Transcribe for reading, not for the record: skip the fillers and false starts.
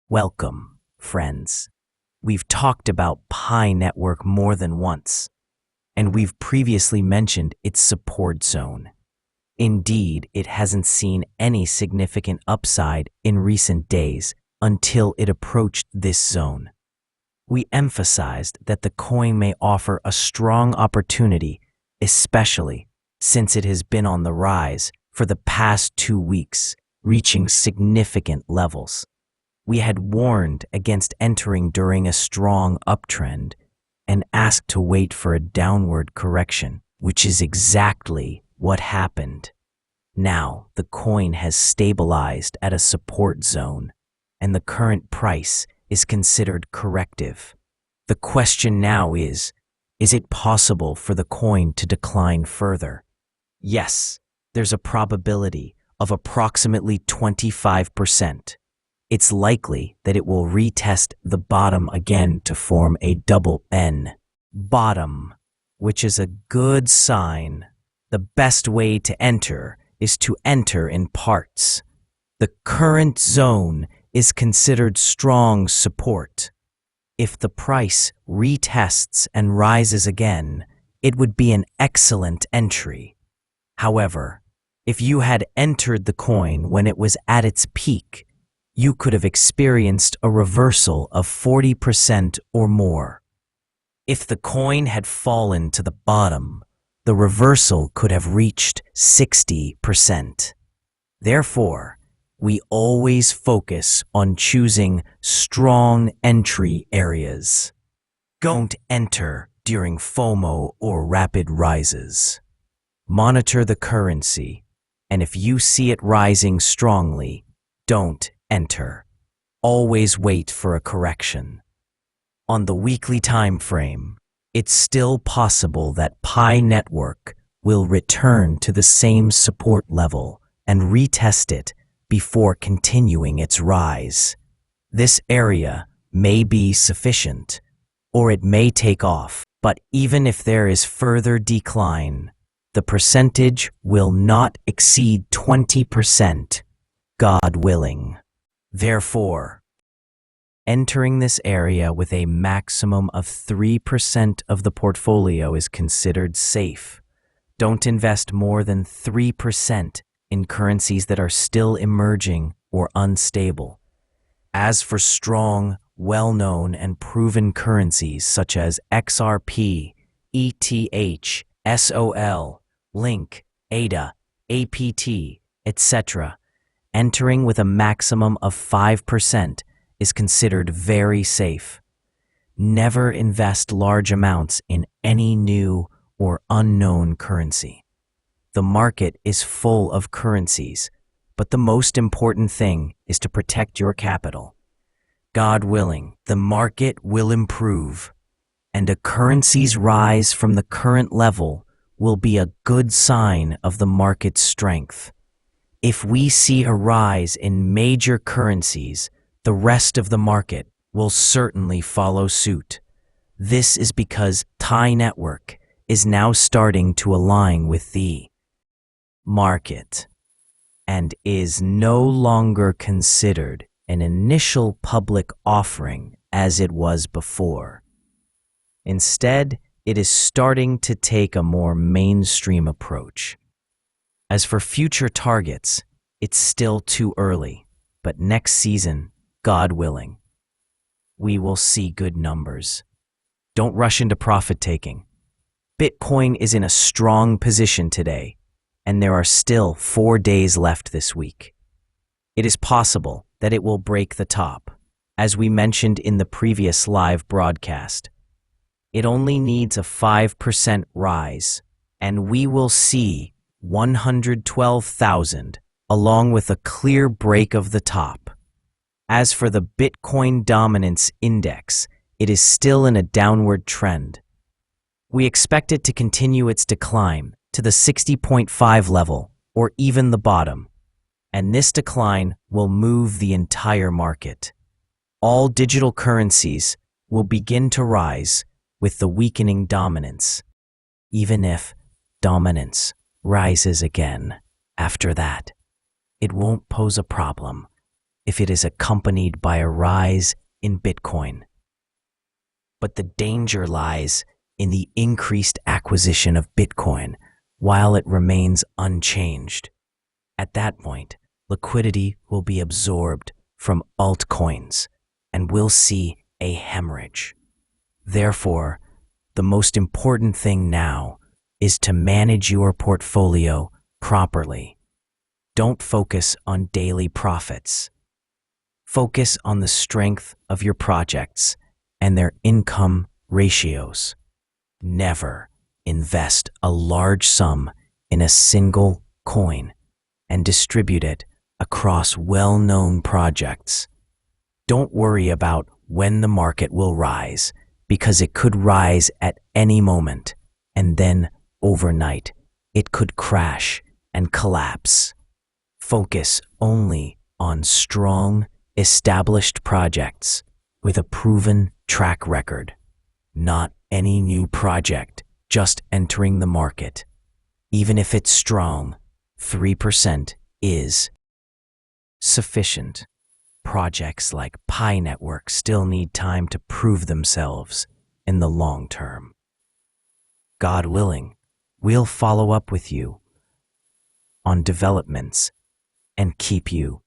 Welcome, friends. We've talked about Pi Network more than once, and we've previously mentioned its support zone. Indeed, it hasn't seen any significant upside in recent days until it approached this zone. We emphasized that the coin may offer a strong opportunity, especially since it has been on the rise for the past 2 weeks, reaching significant levels. We had warned against entering during a strong uptrend and asked to wait for a downward correction, which is exactly what happened. Now, the coin has stabilized at a support zone, and the current price is considered corrective. The question now is it possible for the coin to decline further? Yes, there's a probability of approximately 25%. It's likely that it will retest the bottom again to form a double N bottom, which is a good sign. The best way to enter is to enter in parts. The current zone is considered strong support. If the price retests and rises again, it would be an excellent entry. However, if you had entered the coin when it was at its peak, you could have experienced a reversal of 40% or more. If the coin had fallen to the bottom, the reversal could have reached 60%. Therefore, we always focus on choosing strong entry areas. Don't enter during FOMO or rapid rises. Monitor the currency, and if you see it rising strongly, don't enter. Always wait for a correction. On the weekly time frame, it's still possible that Pi Network will return to the same support level and retest it before continuing its rise. This area may be sufficient, or it may take off, but even if there is further decline, the percentage will not exceed 20%, God willing. Therefore, entering this area with a maximum of 3% of the portfolio is considered safe. Don't invest more than 3% in currencies that are still emerging or unstable. As for strong, well-known and proven currencies such as XRP, ETH, SOL, Link, ADA, APT, etc., entering with a maximum of 5% is considered very safe. Never invest large amounts in any new or unknown currency. The market is full of currencies, but the most important thing is to protect your capital. God willing, the market will improve, and a currency's rise from the current level will be a good sign of the market's strength. If we see a rise in major currencies, the rest of the market will certainly follow suit. This is because Pi Network is now starting to align with the market and is no longer considered an initial public offering as it was before. Instead, it is starting to take a more mainstream approach. As for future targets, it's still too early, but next season, God willing, we will see good numbers. Don't rush into profit-taking. Bitcoin is in a strong position today, and there are still 4 days left this week. It is possible that it will break the top, as we mentioned in the previous live broadcast. It only needs a 5% rise, and we will see 112,000, along with a clear break of the top. As for the Bitcoin Dominance Index, it is still in a downward trend. We expect it to continue its decline to the 60.5 level, or even the bottom, and this decline will move the entire market. All digital currencies will begin to rise with the weakening dominance, even if dominance rises again after that. It won't pose a problem. if it is accompanied by a rise in Bitcoin. But the danger lies in the increased acquisition of Bitcoin while it remains unchanged. At that point, liquidity will be absorbed from altcoins and we'll see a hemorrhage. Therefore, the most important thing now is to manage your portfolio properly. Don't focus on daily profits. Focus on the strength of your projects and their income ratios. Never invest a large sum in a single coin and distribute it across well-known projects. Don't worry about when the market will rise, because it could rise at any moment, and then overnight it could crash and collapse. Focus only on strong, established projects with a proven track record, not any new project just entering the market. Even if it's strong, 3% is sufficient. Projects like Pi Network still need time to prove themselves in the long term. God willing, we'll follow up with you on developments and keep you